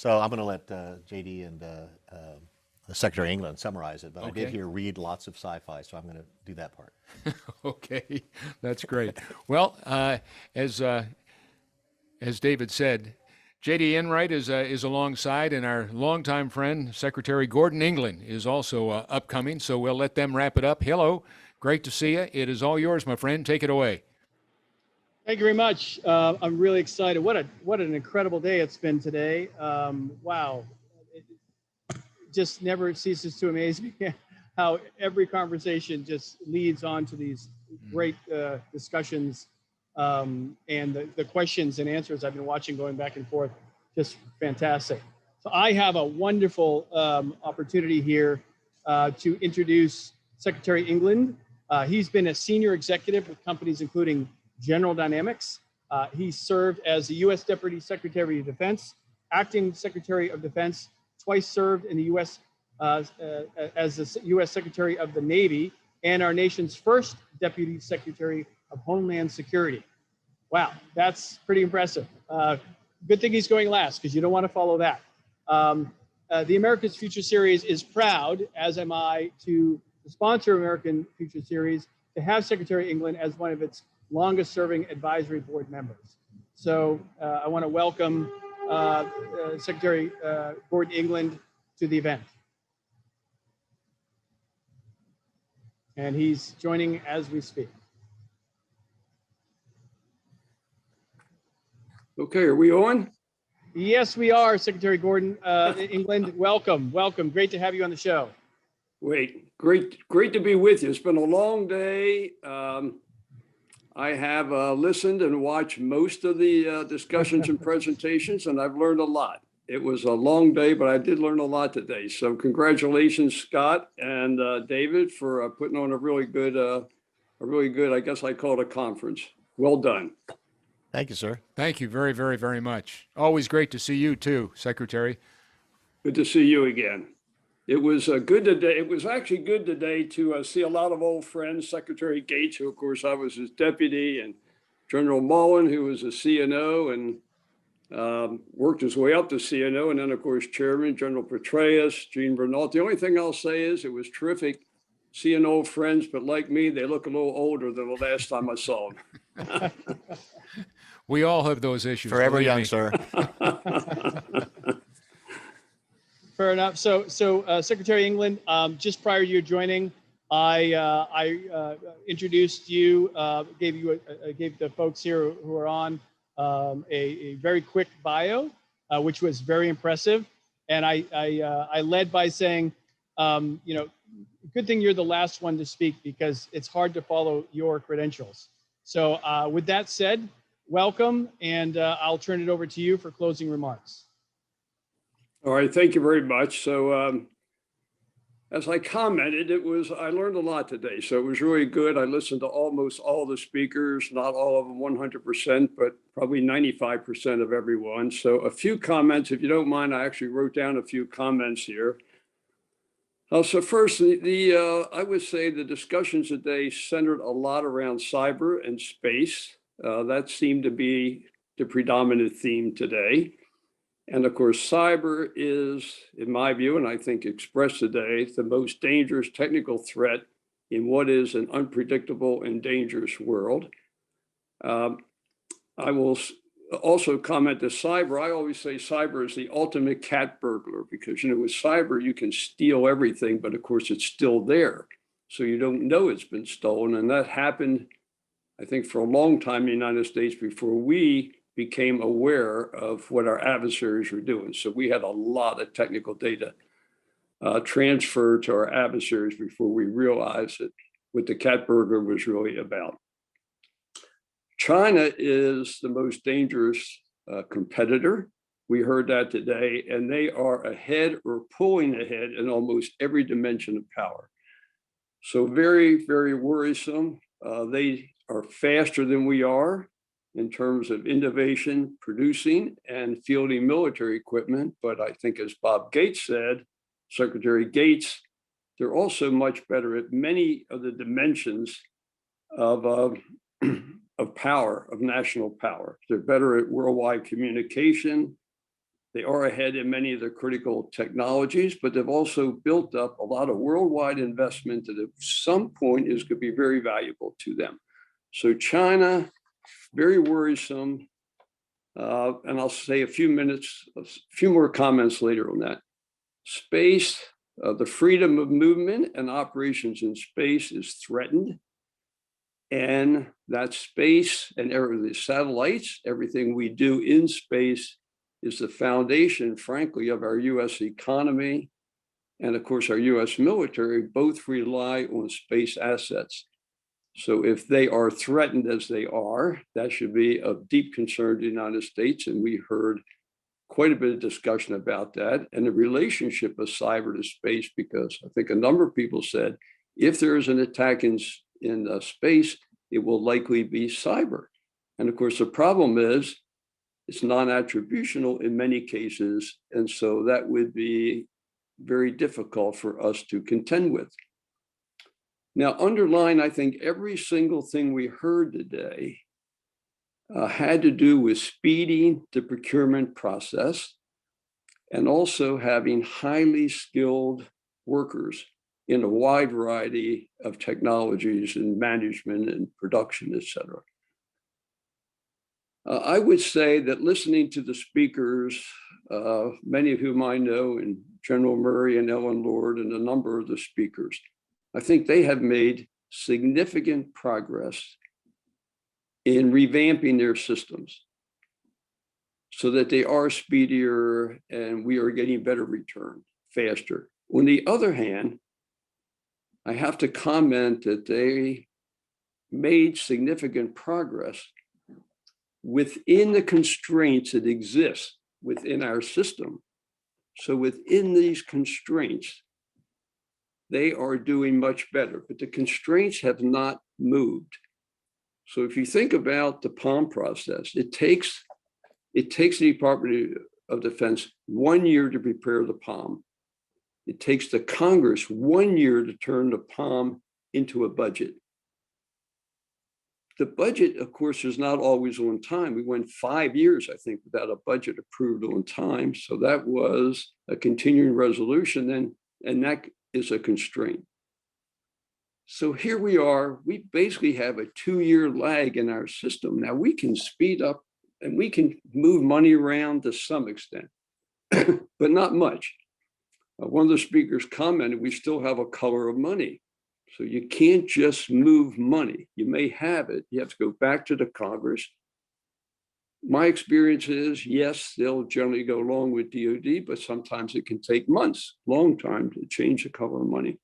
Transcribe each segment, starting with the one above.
So I'm going to let JD and Secretary England summarize it, but I did Okay. hear read lots of sci-fi, so I'm going to do that part. Okay, that's great. Well, as David said, J.D. Enright is alongside, and our longtime friend Secretary Gordon England is also upcoming. So we'll let them wrap it up. Hello, great to see you. It is all yours, my friend. Take it away. Thank you very much. I'm really excited. What an incredible day it's been today. Wow, it just never ceases to amaze me how every conversation just leads on to these great discussions, and the questions and answers I've been watching going back and forth, just fantastic. So I have a wonderful opportunity here to introduce Secretary England. He's been a senior executive with companies including General Dynamics. He served as the U.S. Deputy Secretary of Defense, Acting Secretary of Defense, twice served in the U.S. As the U.S. Secretary of the Navy, and our nation's first Deputy Secretary of Homeland Security. Wow, that's pretty impressive. Good thing he's going last, because you don't want to follow that. The America's Future Series is proud, as am I, to sponsor American Future Series, to have Secretary England as one of its longest serving advisory board members. So I want to welcome Secretary Gordon England to the event. And he's joining as we speak. Okay, are we on? Yes, we are, Secretary Gordon England. Welcome, welcome. Great to have you on the show. Great to be with you. It's been a long day. I have listened and watched most of the discussions and presentations, and I've learned a lot. It was a long day, but I did learn a lot today. So congratulations, Scott and David, for putting on a really good, I guess I call it a conference. Well done. Thank you, sir. Thank you very, very, very much. Always great to see you too, Secretary. Good to see you again. It was good today. It was actually good today to see a lot of old friends. Secretary Gates, who of course I was his deputy, and General Mullen, who was a CNO and worked his way up to CNO, and then of course Chairman General Petraeus, Gene Bernal. The only thing I'll say is it was terrific seeing old friends, but like me, they look a little older than the last time I saw them. We all have those issues. Forever believe young, me. sir. Fair enough. So Secretary England, just prior to your joining, I introduced you, gave the folks here who are on a very quick bio, which was very impressive. And I led by saying, good thing you're the last one to speak, because it's hard to follow your credentials. So with that said, welcome, and I'll turn it over to you for closing remarks. All right, thank you very much. So as I commented, I learned a lot today. So it was really good. I listened to almost all the speakers, not all of them 100%, but probably 95% of everyone. So a few comments, if you don't mind. I actually wrote down a few comments here. So first, I would say the discussions today centered a lot around cyber and space. That seemed to be the predominant theme today. And of course, cyber is, in my view, and I think expressed today, the most dangerous technical threat in what is an unpredictable and dangerous world. I will also comment that cyber, I always say cyber is the ultimate cat burglar, because, with cyber, you can steal everything, but of course it's still there. So you don't know it's been stolen. And that happened, I think, for a long time in the United States before we became aware of what our adversaries were doing. So we had a lot of technical data transferred to our adversaries before we realized that what the cat burglar was really about. China is the most dangerous competitor. We heard that today, and they are ahead or pulling ahead in almost every dimension of power. So very, very worrisome. They are faster than we are in terms of innovation, producing, and fielding military equipment. But I think, as Bob Gates said, Secretary Gates, they're also much better at many of the dimensions of power, of national power. They're better at worldwide communication, They are ahead in many of the critical technologies, but they've also built up a lot of worldwide investment that at some point is going to be very valuable to them. So China, very worrisome. And I'll say a few more comments later on that. Space, the freedom of movement and operations in space is threatened. And that space and the satellites, everything we do in space is the foundation, frankly, of our US economy. And of course, our US military both rely on space assets. So if they are threatened as they are, that should be of deep concern to the United States. And we heard quite a bit of discussion about that and the relationship of cyber to space, because I think a number of people said, if there is an attack in space, it will likely be cyber. And of course, the problem is it's non-attributional in many cases. And so that would be very difficult for us to contend with. Now, underline, I think every single thing we heard today had to do with speeding the procurement process and also having highly skilled workers in a wide variety of technologies and management and production, et cetera. I would say that listening to the speakers, many of whom I know, and General Murray and Ellen Lord and a number of the speakers, I think they have made significant progress in revamping their systems so that they are speedier and we are getting better return faster. On the other hand, I have to comment that they made significant progress within the constraints that exist within our system. So within these constraints, they are doing much better, but the constraints have not moved. So if you think about the POM process, it takes the Department of Defense 1 year to prepare the POM. It takes the Congress 1 year to turn the POM into a budget. The budget, of course, is not always on time. We went 5 years, I think, without a budget approved on time. So that was a continuing resolution then, and that is a constraint. So here we are, we basically have a 2-year lag in our system. Now we can speed up and we can move money around to some extent, but not much. One of the speakers commented, we still have a color of money. So you can't just move money. You may have it, you have to go back to the Congress. My experience is, yes, they'll generally go along with DOD, but sometimes it can take months, long time to change the color of money.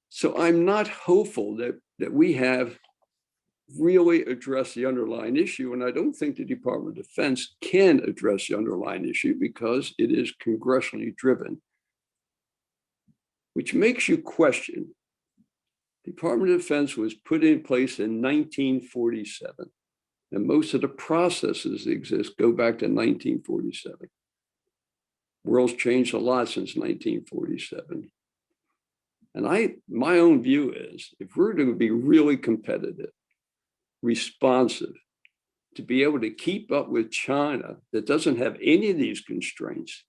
So I'm not hopeful that we have really addressed the underlying issue. And I don't think the Department of Defense can address the underlying issue because it is congressionally driven, which makes you question. The Department of Defense was put in place in 1947. And most of the processes that exist go back to 1947. World's changed a lot since 1947. And my own view is, if we're going to be really competitive, responsive, to be able to keep up with China that doesn't have any of these constraints,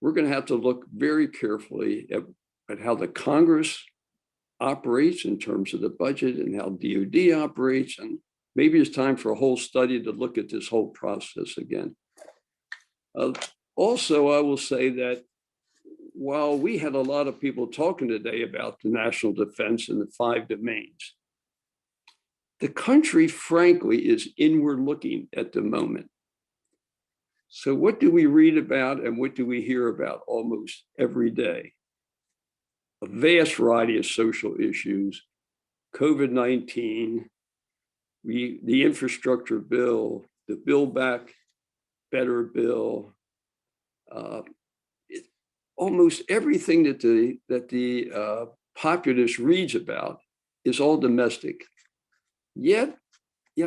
we're going to have to look very carefully at how the Congress operates in terms of the budget and how DOD operates. And maybe it's time for a whole study to look at this whole process again. Also, I will say that while we had a lot of people talking today about the national defense and the 5 domains, the country, frankly, is inward looking at the moment. So what do we read about and what do we hear about almost every day? A vast variety of social issues, COVID-19, the infrastructure bill, the Build Back Better bill, almost everything that the populace reads about is all domestic. Yet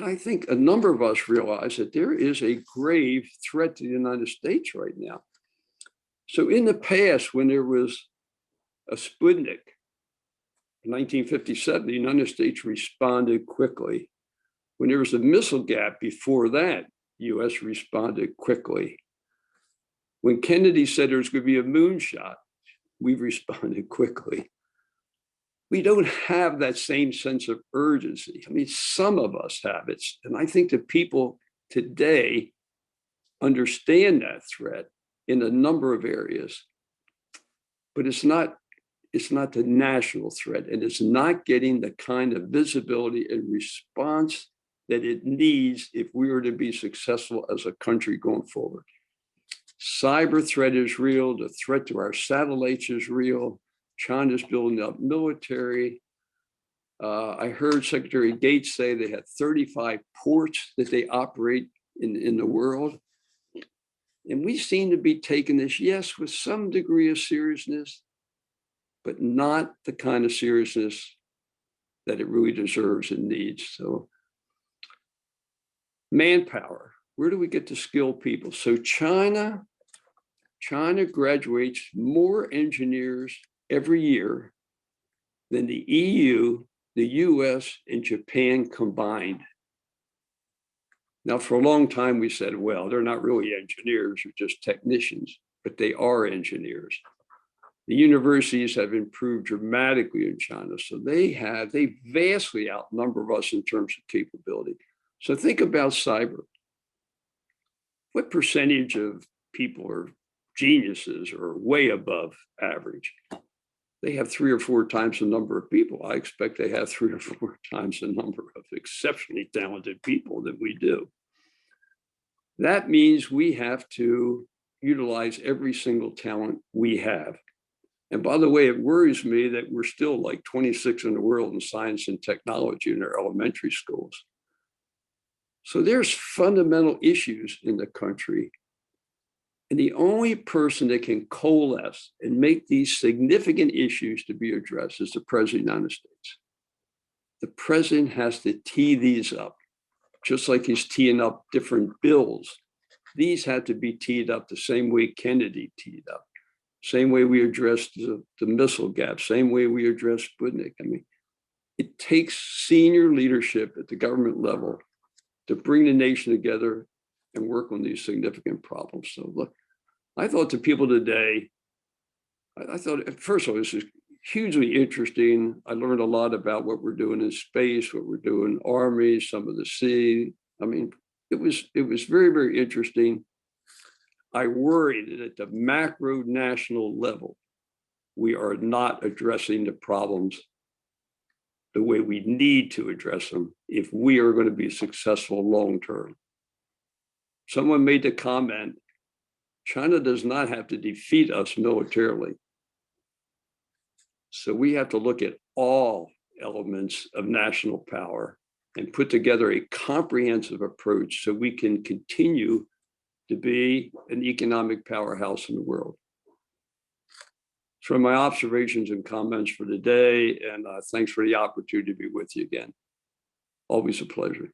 I think a number of us realize that there is a grave threat to the United States right now. So in the past, when there was a Sputnik in 1957, the United States responded quickly. When there was a missile gap before that, U.S. responded quickly. When Kennedy said there's going to be a moonshot, we responded quickly. We don't have that same sense of urgency. I mean, some of us have it. And I think that people today understand that threat in a number of areas, but it's not the national threat, and it's not getting the kind of visibility and response that it needs if we are to be successful as a country going forward. Cyber threat is real. The threat to our satellites is real. China's building up military. I heard Secretary Gates say they had 35 ports that they operate in the world. And we seem to be taking this, yes, with some degree of seriousness, but not the kind of seriousness that it really deserves and needs. So manpower, where do we get the skilled people? So China graduates more engineers every year than the EU, the US, and Japan combined. Now, for a long time, we said, well, they're not really engineers, they're just technicians, but they are engineers. The universities have improved dramatically in China. So they vastly outnumber us in terms of capability. So think about cyber. What percentage of people are geniuses or way above average? They have 3 or 4 times the number of people. I expect they have 3 or 4 times the number of exceptionally talented people that we do. That means we have to utilize every single talent we have. And by the way, it worries me that we're still like 26 in the world in science and technology in our elementary schools. So there's fundamental issues in the country. And the only person that can coalesce and make these significant issues to be addressed is the President of the United States. The president has to tee these up, just like he's teeing up different bills. These had to be teed up the same way Kennedy teed up, same way we addressed the missile gap, same way we addressed Sputnik. I mean, it takes senior leadership at the government level to bring the nation together and work on these significant problems. So look, I thought the people today, I thought, first of all, this is hugely interesting. I learned a lot about what we're doing in space, what we're doing in Army, some of the sea. I mean, it was very, very interesting. I worry that at the macro national level, we are not addressing the problems the way we need to address them if we are going to be successful long term. Someone made the comment, China does not have to defeat us militarily. So we have to look at all elements of national power and put together a comprehensive approach so we can continue to be an economic powerhouse in the world. So my observations and comments for today, and thanks for the opportunity to be with you again. Always a pleasure.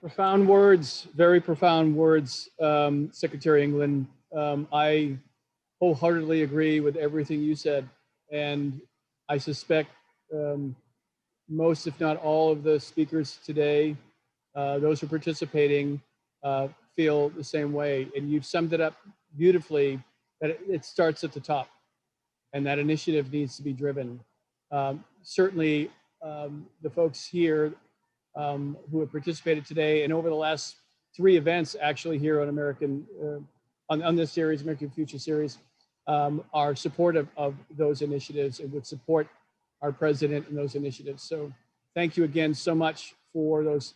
Profound words, very profound words, Secretary England. I wholeheartedly agree with everything you said. And I suspect most, if not all, of the speakers today, those who are participating, feel the same way. And you've summed it up beautifully, that it starts at the top, and that initiative needs to be driven. Certainly, the folks here who have participated today and over the last 3 events actually here on American, on this series, American Future Series, are supportive of those initiatives and would support our president in those initiatives. So thank you again so much for those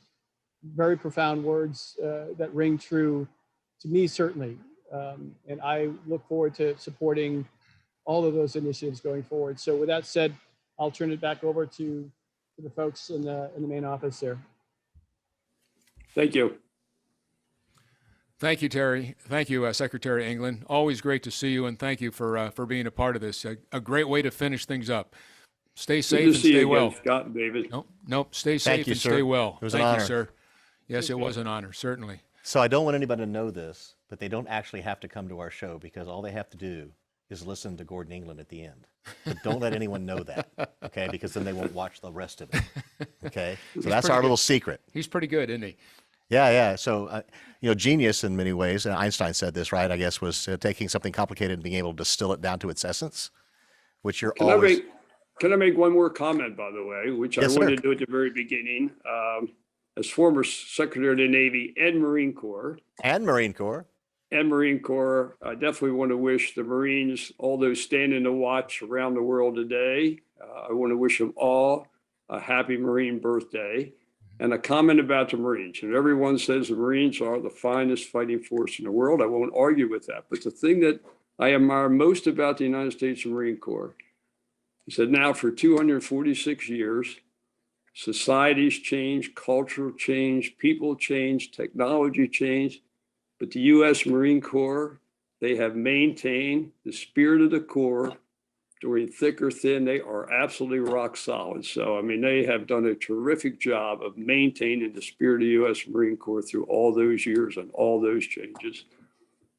very profound words that ring true to me, certainly. And I look forward to supporting all of those initiatives going forward. So with that said, I'll turn it back over to the folks in the main office there. Thank you. Thank you, Terry. Thank you, Secretary England. Always great to see you, and thank you for being a part of this. A great way to finish things up. Stay safe and stay well. Scott and David. Nope. Stay safe and stay well. It was an honor. Thank you, sir. Yes, it was an honor, certainly. So I don't want anybody to know this, but they don't actually have to come to our show, because all they have to do is listen to Gordon England at the end. But don't let anyone know that, okay? Because then they won't watch the rest of it, okay? So that's pretty our good. little secret. He's pretty good, isn't he? Yeah, yeah. So, genius in many ways, and Einstein said this, right? I guess was taking something complicated and being able to distill it down to its essence, which you're Can always. can I make one more comment, by the way, which Yes, I sir. wanted to do at the very beginning? As former Secretary of the Navy and Marine Corps, And Marine Corps. I definitely want to wish the Marines, all those standing the watch around the world today, I want to wish them all a happy Marine birthday. And a comment about the Marines. And everyone says the Marines are the finest fighting force in the world. I won't argue with that. But the thing that I admire most about the United States Marine Corps is that now for 246 years, societies change, cultural change, people change, technology change. But the U.S. Marine Corps, they have maintained the spirit of the Corps during thick or thin. They are absolutely rock solid. So, I mean, they have done a terrific job of maintaining the spirit of the U.S. Marine Corps through all those years and all those changes.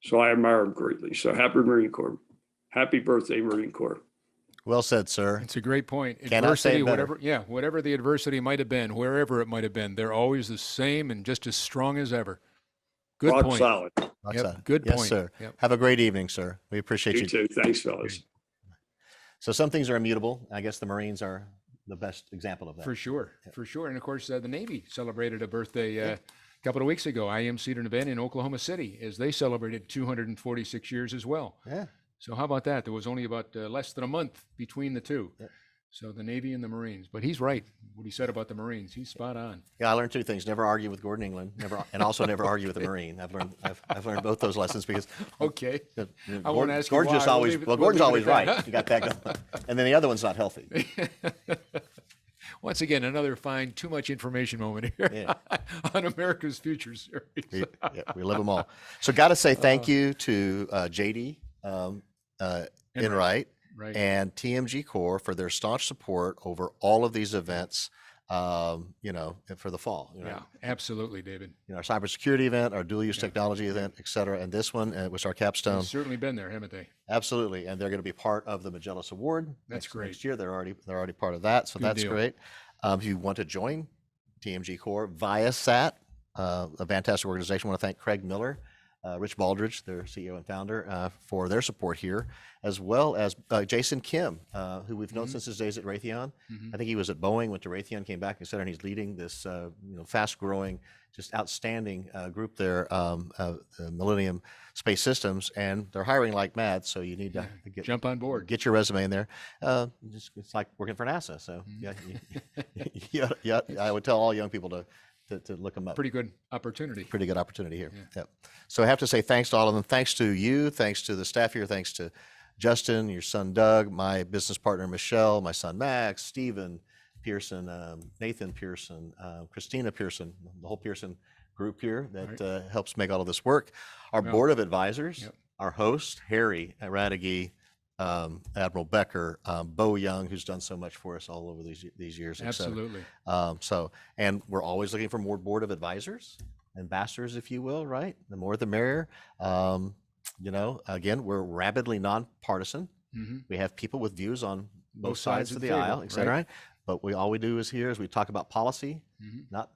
So I admire them greatly. So happy Marine Corps. Happy birthday, Marine Corps. Well said, sir. It's a great point. Cannot say it better. Whatever the adversity might have been, wherever it might have been, they're always the same and just as strong as ever. Good Rock point. solid. Rock Yep, solid. good Yes, point. sir. Yep. Have a great evening, sir. We appreciate You you. too. Thanks, fellas. So some things are immutable. I guess the Marines are the best example of that. For sure, for sure. And of course, the Navy celebrated a birthday a couple of weeks ago. I emceed an event in Oklahoma City as they celebrated 246 years as well. Yeah. So how about that? There was only about less than a month between the two. Yeah. So the Navy and the Marines. But he's right. What he said about the Marines, he's spot on. Yeah, I learned two things: never argue with Gordon England, and also never argue with a Marine. I've learned both those lessons because Okay. Gordon, I won't ask you Gordon's why. just We'll always leave it- well, we'll Gordon's leave it always at right. that. You got that going, and then the other one's not healthy. Once again, another fine too much information moment here Yeah. on America's Future Series. We love them all. So, got to say thank you to JD Enright Right. and TMG Corps for their staunch support over all of these events. For the fall. Yeah, absolutely, David. Our cybersecurity event, our dual use technology event, et cetera, and this one was our capstone. They've certainly been there, haven't they? Absolutely, and they're going to be part of the Magellan Award. That's great. Next year, they're already part of that, so Good that's deal. great. If you want to join TMG Corps via SAT, a fantastic organization. I want to thank Craig Miller, Rich Baldridge, their CEO and founder, for their support here, as well as Jason Kim, who we've known since his days at Raytheon. I think he was at Boeing, went to Raytheon, came back, and he's leading this fast-growing, just outstanding group there, the Millennium Space Systems, and they're hiring like mad. So you need to Jump on board. get your resume in there. It's like working for NASA. So yeah, I would tell all young people to look them up. Pretty good opportunity. Pretty good opportunity here. Yep. So I have to say thanks to all of them. Thanks to you. Thanks to the staff here. Thanks to Justin, your son Doug, my business partner Michelle, my son Max, Stephen Pearson, Nathan Pearson, Christina Pearson, the whole Pearson group here that helps make all of this work. Our board of advisors, our host Harry Radegui, Admiral Becker, Bo Young, who's done so much for us all over these years. Absolutely. And we're always looking for more board of advisors, ambassadors, if you will, right? The more the merrier. Again, we're rabidly nonpartisan. We have people with views on both sides of the aisle, et cetera. Right? But all we do is we talk about policy, not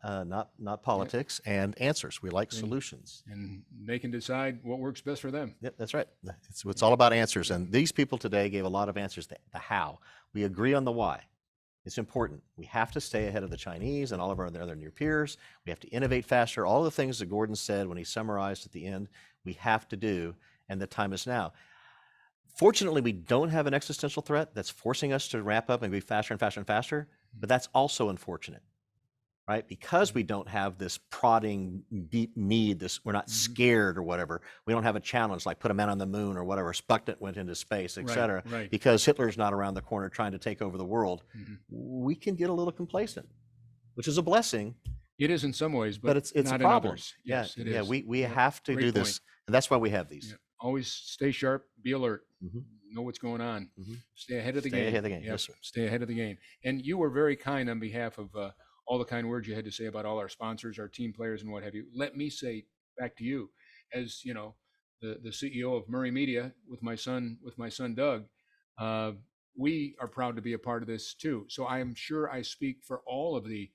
politics, and answers. We like solutions. And they can decide what works best for them. Yep, that's right. It's all about answers. And these people today gave a lot of answers. The how. We agree on the why. It's important. We have to stay ahead of the Chinese and all of our other near peers. We have to innovate faster. All the things that Gordon said when he summarized at the end, we have to do, and the time is now. Fortunately, we don't have an existential threat that's forcing us to ramp up and be faster and faster and faster, but that's also unfortunate, right? Because we don't have this prodding deep need, we're not scared or whatever. We don't have a challenge like put a man on the moon or whatever, Sputnik went into space, et cetera. Right. Because Hitler's not around the corner trying to take over the world. We can get a little complacent, which is a blessing. It is in some ways, but it's not a in problem. others. Yes, it yeah, is. we have to Great do this, point. and that's why we have these. Yeah. Always stay sharp, be alert, know what's going on, stay ahead of the game. Stay ahead of the game, Yep, yes, sir. Stay ahead of the game. And you were very kind on behalf of all the kind words you had to say about all our sponsors, our team players, and what have you. Let me say back to you, as the CEO of Murray Media with my son Doug, we are proud to be a part of this too. So I am sure I speak for all of the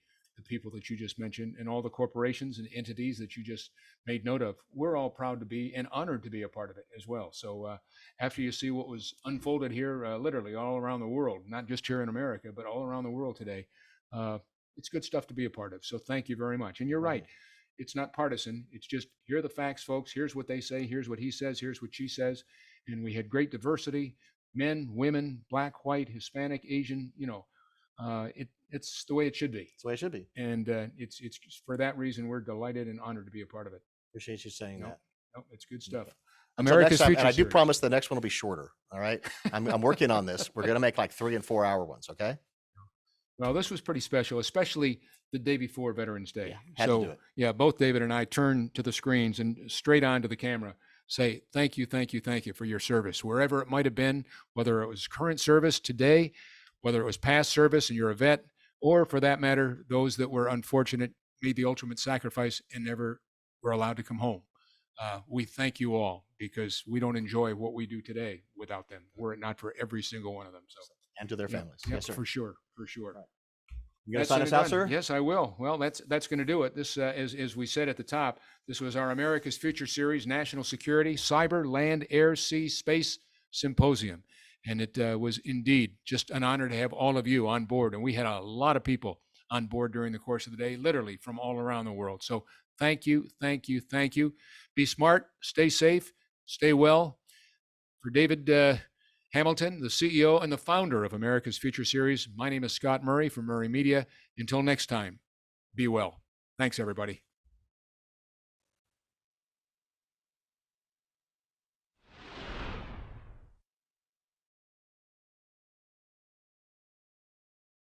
people that you just mentioned and all the corporations and entities that you just made note of. We're all proud to be and honored to be a part of it as well. So after you see what was unfolded here, literally all around the world, not just here in America, but all around the world today, it's good stuff to be a part of. So thank you very much. And you're right. It's not partisan. It's just, here are the facts, folks. Here's what they say. Here's what he says. Here's what she says. And we had great diversity, men, women, black, white, Hispanic, Asian, it's the way it should be. That's the way it should be. And it's for that reason, we're delighted and honored to be a part of it. Appreciate you saying that. No, it's good stuff. Until America's next time, Future and I do Series. promise the next one will be shorter. All right. I'm working on this. We're going to make like 3 and 4 hour ones. Okay. Well, this was pretty special, especially the day before Veterans Day. Yeah, had to do it. Yeah, both David and I turned to the screens and straight on to the camera, say, thank you for your service, wherever it might have been, whether it was current service today, whether it was past service and you're a vet, or for that matter, those that were unfortunate, made the ultimate sacrifice and never were allowed to come home. We thank you all, because we don't enjoy what we do today without them, were it not for every single one of them. So, And to their families. yeah, Yes, sir. for sure. You going to That's sign us out, done. sir? Yes, I will. Well, that's going to do it. This, as we said at the top, this was our America's Future Series, National Security, Cyber, Land, Air, Sea, Space Symposium. And it was indeed just an honor to have all of you on board. And we had a lot of people on board during the course of the day, literally from all around the world. So thank you. Be smart, stay safe, stay well. For David Hamilton, the CEO and the founder of America's Future Series, my name is Scott Murray from Murray Media. Until next time, be well. Thanks, everybody.